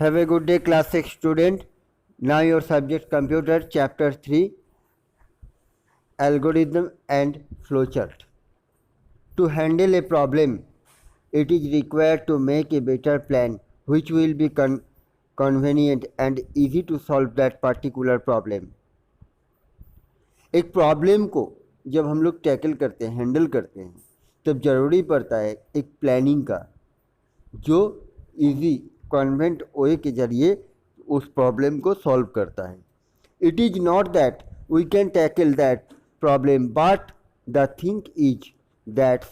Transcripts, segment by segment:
Have a good day, class 6 student. Now your subject computer, chapter 3, algorithm and flowchart. To handle a problem, it is required to make a better plan which will be convenient and easy to solve that particular problem. एक problem को जब हम लोग tackle करते हैं, handle करते हैं, तब ज़रूरी पड़ता है एक प्लानिंग का जो इजी कन्वेंट वे के जरिए उस प्रॉब्लम को सॉल्व करता है. It is not that we can tackle that problem but the thing is that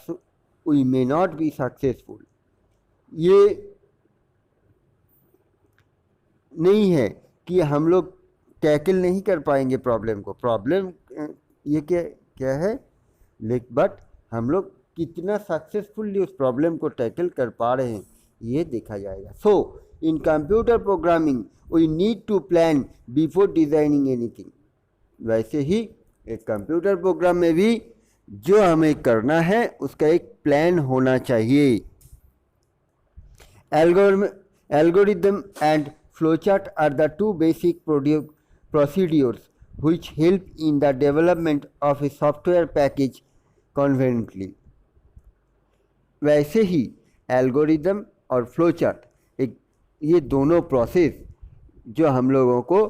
we may not be successful. ये नहीं है कि हम लोग टैकल नहीं कर पाएंगे प्रॉब्लम को. प्रॉब्लम ये क्या है, बट हम लोग कितना सक्सेसफुली उस प्रॉब्लम को टैकल कर पा रहे हैं ये देखा जाएगा. So in computer programming we need to plan before designing anything. वैसे ही एक कंप्यूटर प्रोग्राम में भी जो हमें करना है उसका एक प्लान होना चाहिए. Algorithm and flowchart are the two basic procedures which help in the development of a software package conveniently. वैसे ही एल्गोरिदम और फ्लोचार्ट ये दोनों प्रोसेस जो हम लोगों को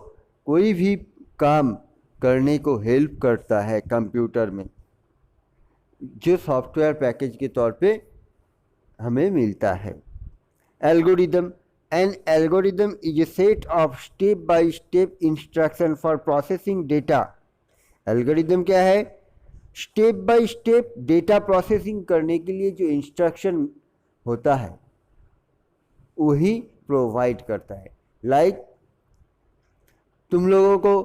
कोई भी काम करने को हेल्प करता है कंप्यूटर में, जो सॉफ्टवेयर पैकेज के तौर पे हमें मिलता है. Algorithm An algorithm is a set of step-by-step instruction for processing data. Algorithm क्या है? Step by step data processing करने के लिए जो instruction होता है वही provide करता है. Like तुम लोगों को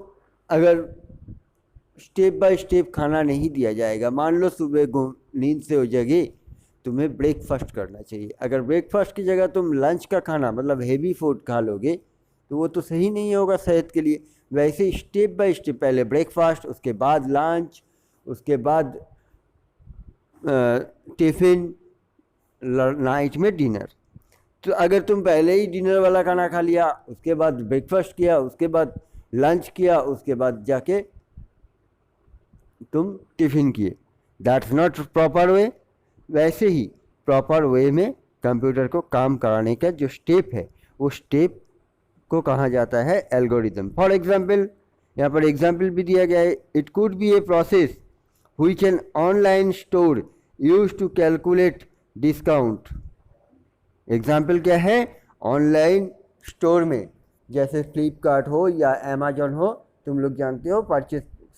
अगर step by step खाना नहीं दिया जाएगा, मान लो सुबह नींद से हो जगे, तुम्हें ब्रेकफास्ट करना चाहिए. अगर ब्रेकफास्ट की जगह तुम लंच का खाना मतलब हेवी फूड खा लोगे तो वो तो सही नहीं होगा सेहत के लिए. वैसे स्टेप बाय स्टेप पहले ब्रेकफास्ट, उसके बाद लंच, उसके बाद टिफ़िन, नाइट में डिनर. तो अगर तुम पहले ही डिनर वाला खाना खा लिया, उसके बाद ब्रेकफास्ट किया, उसके बाद लंच किया, उसके बाद जाके तुम टिफ़िन किए, दैट्स नॉट प्रॉपर वे. वैसे ही प्रॉपर वे में कंप्यूटर को काम कराने का जो स्टेप है वो स्टेप को कहा जाता है एल्गोरिदम. फॉर एग्जांपल, यहाँ पर एग्जांपल भी दिया गया है. It could be a process which an online store use to calculate discount. Example क्या है? ऑनलाइन स्टोर में जैसे फ्लिपकार्ट हो या अमेजोन हो, तुम लोग जानते हो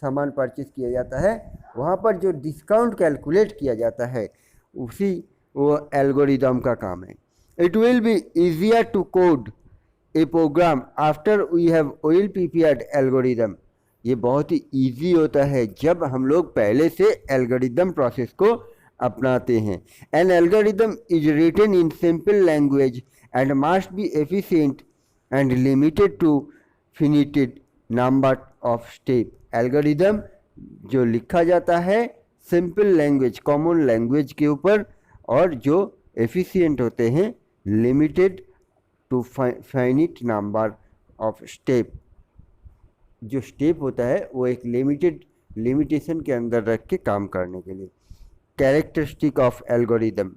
सामान परचेस किया जाता है, वहाँ पर जो डिस्काउंट कैलकुलेट किया जाता है उसी वो एल्गोरिदम का काम है. It will be easier to code a program after we have well prepared algorithm. ये बहुत ही ईजी होता है जब हम लोग पहले से एल्गोरिदम प्रोसेस को अपनाते हैं. An algorithm is written in simple language and must be efficient and limited to finited number of step. Algorithm जो लिखा जाता है सिंपल लैंग्वेज, कॉमन लैंग्वेज के ऊपर, और जो एफिशिएंट होते हैं limited to finite number of step. जो स्टेप होता है वो एक लिमिटेशन के अंदर रख के काम करने के लिए. Characteristic of algorithm.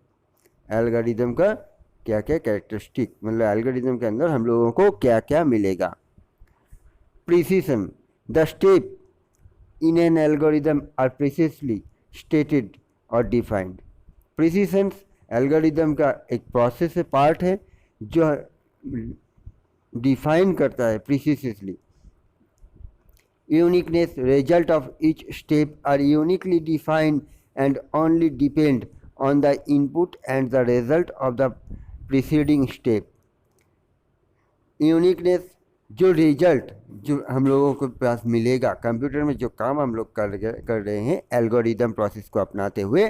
एल्गोरिदम का क्या क्या कैरेक्टरिस्टिक, मतलब एल्गोरिदम के अंदर हम लोगों को क्या क्या मिलेगा. Precision. The step in an algorithm are precisely stated or defined. Precision algorithm का एक प्रोसेस है, पार्ट है जो डिफाइन करता है precisely. Uniqueness. Result of each step are uniquely defined and only depend on the input and the result of the preceding step. Uniqueness, जो result जो हम लोगों के पास मिलेगा कंप्यूटर में, जो काम हम लोग कर रहे हैं एल्गोरिदम प्रोसेस को अपनाते हुए,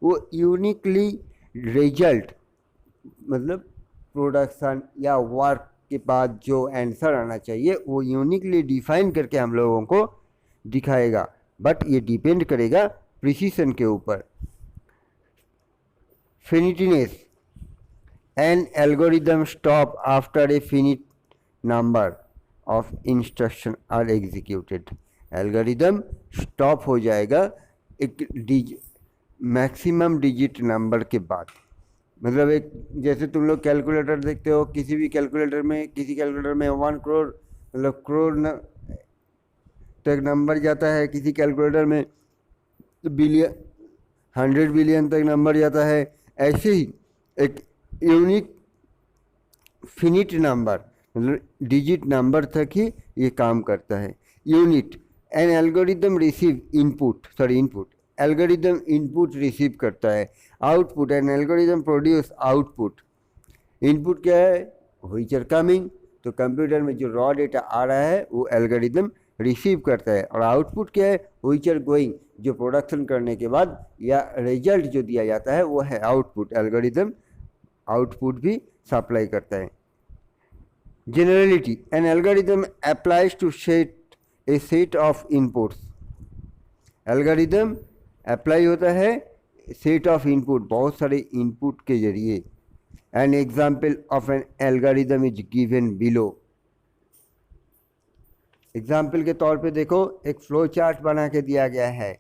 वो यूनिकली रिजल्ट मतलब प्रोडक्शन या वर्क के बाद जो आंसर आना चाहिए वो यूनिकली डिफाइन करके हम लोगों को दिखाएगा. बट ये डिपेंड करेगा प्रिसीजन के ऊपर. फिनिटीनेस. An algorithm stop after a number of instruction are executed. Algorithm stop हो जाएगा एक मैक्सिमम डिजिट नंबर के बाद। मतलब एक जैसे तुम लोग कैलकुलेटर देखते हो, किसी भी कैलकुलेटर में, किसी कैलकुलेटर में 1 करोड़ मतलब करोड़ तक नंबर जाता है, किसी कैलकुलेटर में बिलियन 100 बिलियन तक नंबर जाता है। ऐसे ही एक यूनिक फिनिट नंबर मतलब डिजिट नंबर तक ही ये काम करता है। Unit N algorithm receive input algorithm input receive करता है। Output N algorithm produce output. Input क्या है? व्हिच आर कमिंग, तो कंप्यूटर में जो रॉ डेटा आ रहा है वो एल्गोरिदम रिसीव करता है। और आउटपुट क्या है? व्हिच आर गोइंग, जो प्रोडक्शन करने के बाद या रिजल्ट जो दिया जाता है वो है आउटपुट। एल्गोरिदम आउटपुट भी सप्लाई करता है। Generality an algorithm applies to set a set of inputs. Algorithm apply होता है सेट ऑफ इनपुट, बहुत सारे इनपुट के जरिए। An example of N algorithm is given below. Example के तौर पे देखो, एक फ्लो चार्ट बना के दिया गया है।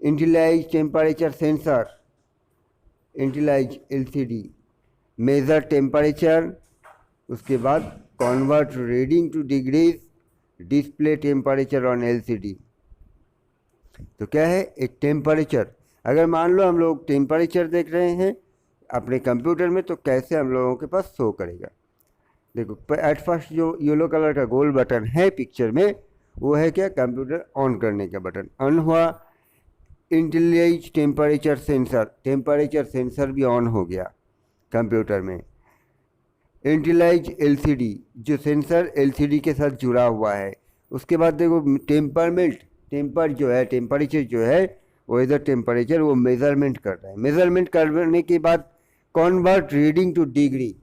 Initialise temperature sensor, initialise LCD, measure temperature, उसके बाद convert reading to degrees, display temperature on LCD. तो क्या है? एक टेम्परेचर। अगर मान लो हम लोग टेम्परेचर देख रहे हैं अपने कंप्यूटर में, तो कैसे हम लोगों के पास शो करेगा? देखो एट फर्स्ट जो येलो कलर का गोल बटन है पिक्चर में, वो है क्या? कंप्यूटर ऑन करने का बटन। ऑन हुआ, intelligent temperature sensor, temperature sensor भी ऑन हो गया कंप्यूटर में। इंटेलिजेंट एलसीडी, जो सेंसर एलसीडी के साथ जुड़ा हुआ है। उसके बाद देखो टेम्पर जो है, टेम्परेचर जो है, वेदर टेम्परेचर, वो मेजरमेंट कर रहा है। मेजरमेंट करने के बाद convert reading two degree,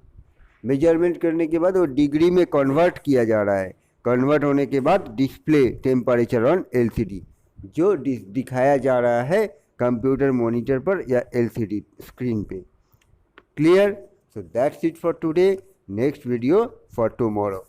measurement करने के बाद वो डिग्री में कन्वर्ट किया जा रहा है। कन्वर्ट होने के बाद डिस्प्ले टेम्परेचर ऑन एलसीडी, जो दिखाया जा रहा है कंप्यूटर मॉनिटर पर या एलसीडी स्क्रीन पे। Clear? So that's it for today. Next video for tomorrow.